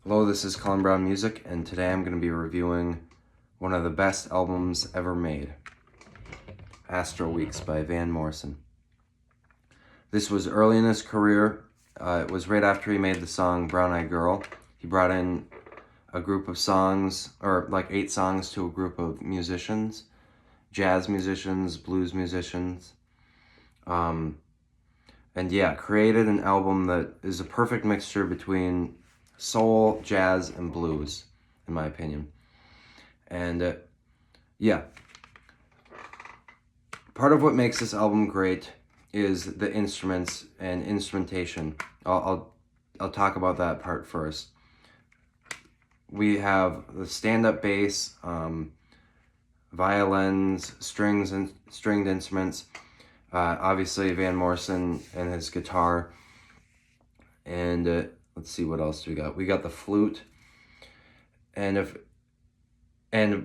Hello, this is Colin Brown Music, and today I'm going to be reviewing one of the best albums ever made, Astral Weeks by Van Morrison. This was early in his career. It was right after he made the song Brown Eyed Girl. He brought in a group of songs, or like 8 songs to a group of musicians, jazz musicians, blues musicians, and yeah, created an album that is a perfect mixture between soul, jazz, and blues, in my opinion. And yeah, part of what makes this album great is the instruments and instrumentation. I'll talk about that part first. We have the stand-up bass, violins, strings and stringed instruments. Obviously Van Morrison and his guitar. And let's see, what else do we got? We got the flute. And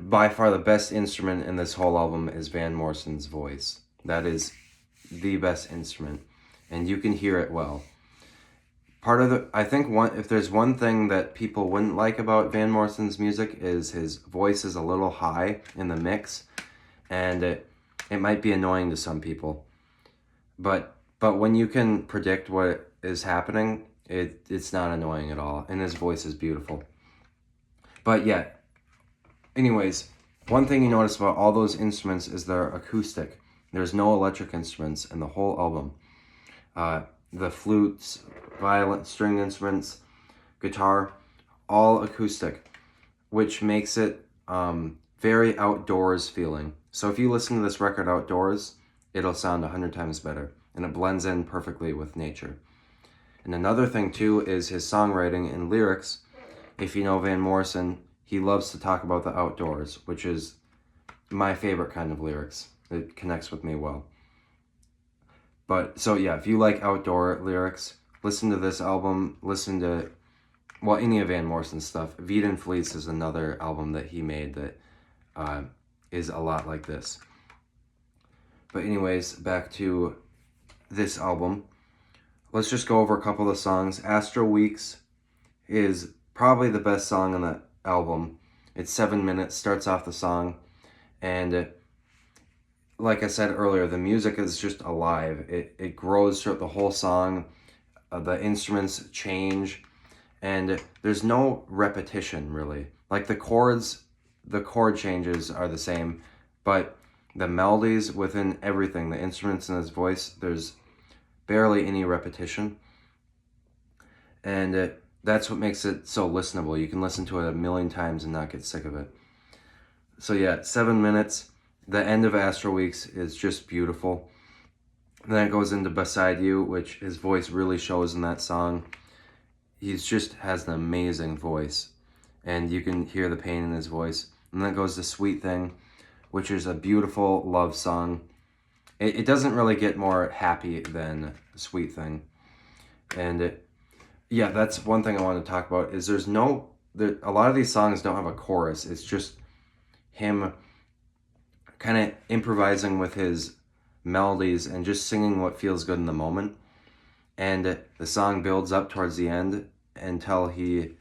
by far the best instrument in this whole album is Van Morrison's voice. That is the best instrument, and you can hear it well. If there's one thing that people wouldn't like about Van Morrison's music is his voice is a little high in the mix, and it might be annoying to some people. But when you can predict what is happening, it's not annoying at all, and his voice is beautiful. But yeah, anyways, one thing you notice about all those instruments is they're acoustic. There's no electric instruments in the whole album. The flutes, violin, string instruments, guitar, all acoustic, which makes it very outdoors feeling. So if you listen to this record outdoors, it'll sound 100 times better, and it blends in perfectly with nature. And another thing too is his songwriting and lyrics. If you know Van Morrison, he loves to talk about the outdoors, which is my favorite kind of lyrics. It connects with me well. But, so yeah, if you like outdoor lyrics, listen to this album, listen to, well, any of Van Morrison's stuff. Vita and Fleece is another album that he made that is a lot like this. But anyways, back to this album. Let's just go over a couple of the songs. Astral Weeks is probably the best song on the album. It's 7 minutes, starts off the song, and like I said earlier, the music is just alive. It grows throughout the whole song. The instruments change, and there's no repetition, really. Like the chord changes are the same, but the melodies within everything, the instruments and his voice, there's barely any repetition. And that's what makes it so listenable. You can listen to it 1,000,000 times and not get sick of it. So yeah, 7 minutes. The end of Astral Weeks is just beautiful. Then it goes into Beside You, which his voice really shows in that song. He just has an amazing voice, and you can hear the pain in his voice. And then it goes to Sweet Thing, which is a beautiful love song. It doesn't really get more happy than Sweet Thing. And yeah, that's one thing I want to talk about, is a lot of these songs don't have a chorus. It's just him kind of improvising with his melodies and just singing what feels good in the moment. And the song builds up towards the end until he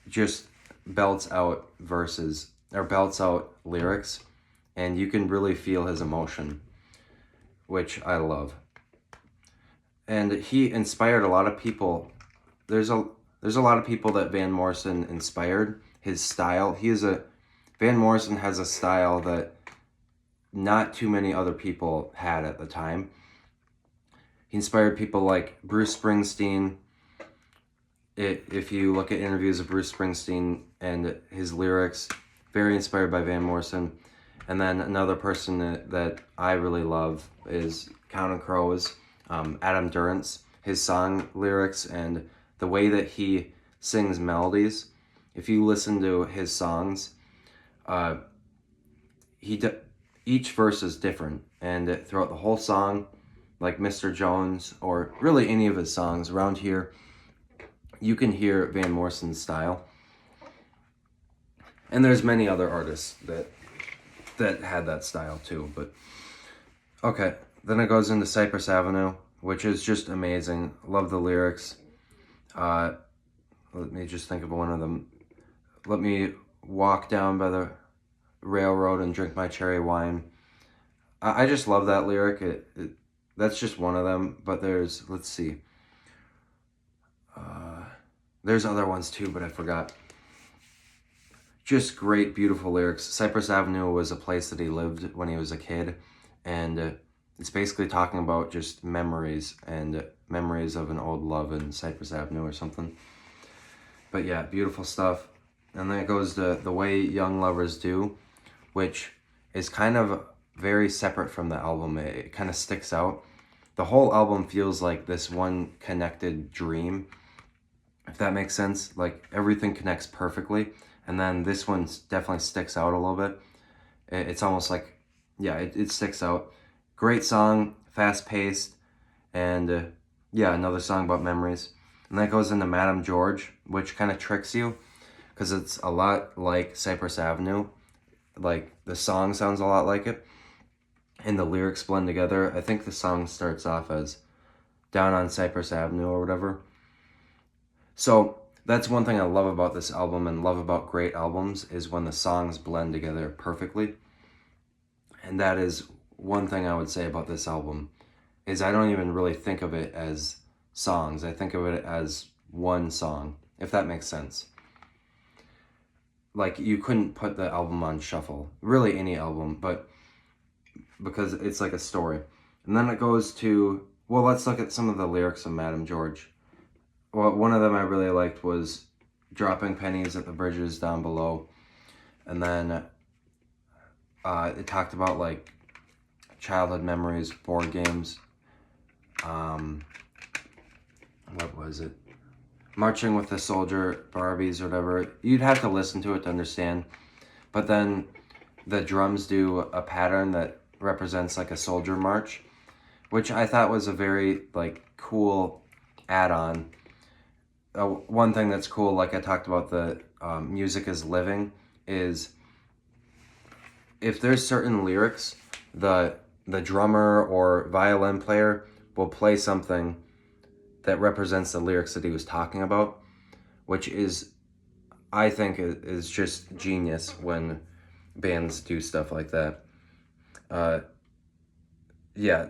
just belts out verses, or belts out lyrics, and you can really feel his emotion, which I love. And he inspired a lot of people. There's a lot of people that Van Morrison inspired. His style, Van Morrison has a style that not too many other people had at the time. He inspired people like Bruce Springsteen. If you look at interviews of Bruce Springsteen and his lyrics, very inspired by Van Morrison. And then another person that I really love is Counting Crows, Adam Durant's. His song lyrics and the way that he sings melodies. If you listen to his songs, each verse is different, and throughout the whole song, like Mr. Jones, or really any of his songs around here, you can hear Van Morrison's style. And there's many other artists that had that style too, but okay. Then it goes into Cypress Avenue, which is just amazing. Love the lyrics. let me just think of one of them. Let me walk down by the railroad and drink my cherry wine. I just love that lyric. That's just one of them, but let's see. There's other ones too, but I forgot. Just great, beautiful lyrics. Cypress Avenue was a place that he lived when he was a kid, and it's basically talking about just memories and memories of an old love in Cypress Avenue or something. But yeah, beautiful stuff. And then it goes to The Way Young Lovers Do, which is kind of very separate from the album. It kind of sticks out. The whole album feels like this one connected dream, if that makes sense. Like everything connects perfectly. And then this one definitely sticks out a little bit. It's almost like, yeah, it sticks out. Great song, fast-paced, and yeah, another song about memories. And that goes into Madame George, which kind of tricks you, because it's a lot like Cypress Avenue. Like, the song sounds a lot like it, and the lyrics blend together. I think the song starts off as Down on Cypress Avenue or whatever. So that's one thing I love about this album and love about great albums, is when the songs blend together perfectly. And that is one thing I would say about this album, is I don't even really think of it as songs. I think of it as one song, if that makes sense. Like, you couldn't put the album on shuffle, really any album, but because it's like a story. And then it goes to, well, let's look at some of the lyrics of Madame George. Well, one of them I really liked was dropping pennies at the bridges down below. And then it talked about like childhood memories, board games. What was it? Marching with the Soldier, Barbies, or whatever. You'd have to listen to it to understand. But then the drums do a pattern that represents like a soldier march, which I thought was a very like cool add-on. One thing that's cool, like I talked about the music is living, is if there's certain lyrics, the drummer or violin player will play something that represents the lyrics that he was talking about, which is, I think, is just genius when bands do stuff like that. Yeah,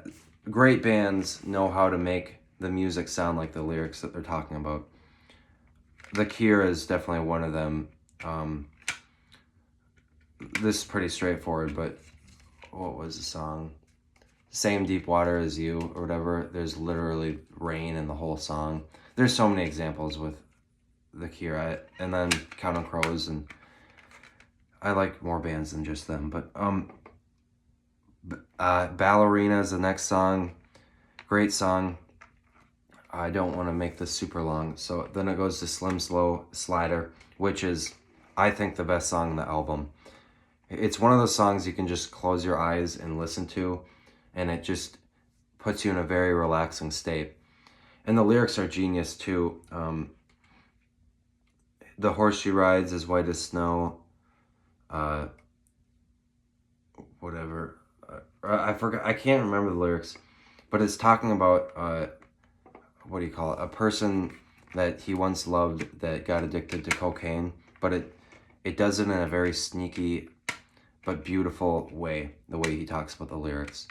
great bands know how to make the music sound like the lyrics that they're talking about. The Cure is definitely one of them. This is pretty straightforward, but what was the song? Same Deep Water as You, or whatever. There's literally rain in the whole song. There's so many examples with The Cure. And then Counting Crows, and I like more bands than just them. But Ballerina is the next song. Great song. I don't want to make this super long. So then it goes to Slim Slow Slider, which is, I think, the best song on the album. It's one of those songs you can just close your eyes and listen to, and it just puts you in a very relaxing state. And the lyrics are genius too. The horse she rides is white as snow. Whatever. I forgot. I can't remember the lyrics, but it's talking about what do you call it? A person that he once loved that got addicted to cocaine, but it does it in a very sneaky but beautiful way. The way he talks about the lyrics,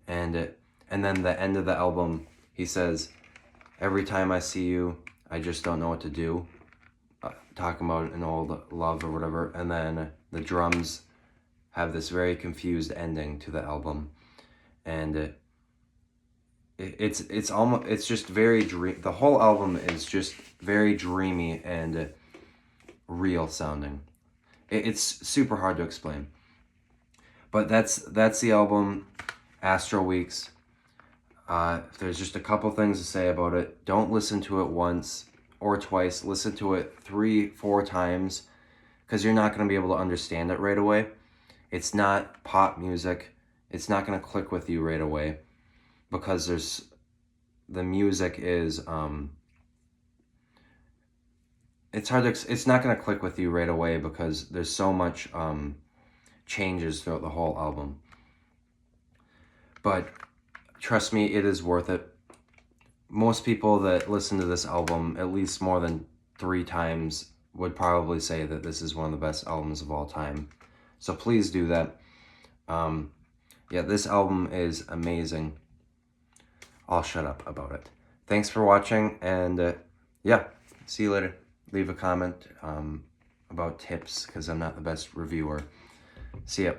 and then the end of the album, he says, "Every time I see you, I just don't know what to do." Talking about an old love or whatever, and then the drums have this very confused ending to the album, and it's just very the whole album is just very dreamy and real sounding. It's super hard to explain, but that's the album, Astral Weeks. There's just a couple things to say about it. Don't listen to it once or twice. Listen to it 3-4 times, because you're not going to be able to understand it right away. It's not pop music. It's not going to click with you right away, because the music is it's not going to click with you right away, because there's so much changes throughout the whole album. But trust me, it is worth it. Most people that listen to this album at least more than 3 times would probably say that this is one of the best albums of all time. So please do that. Yeah, this album is amazing. I'll shut up about it. Thanks for watching, and yeah, see you later. Leave a comment about tips, because I'm not the best reviewer. See ya.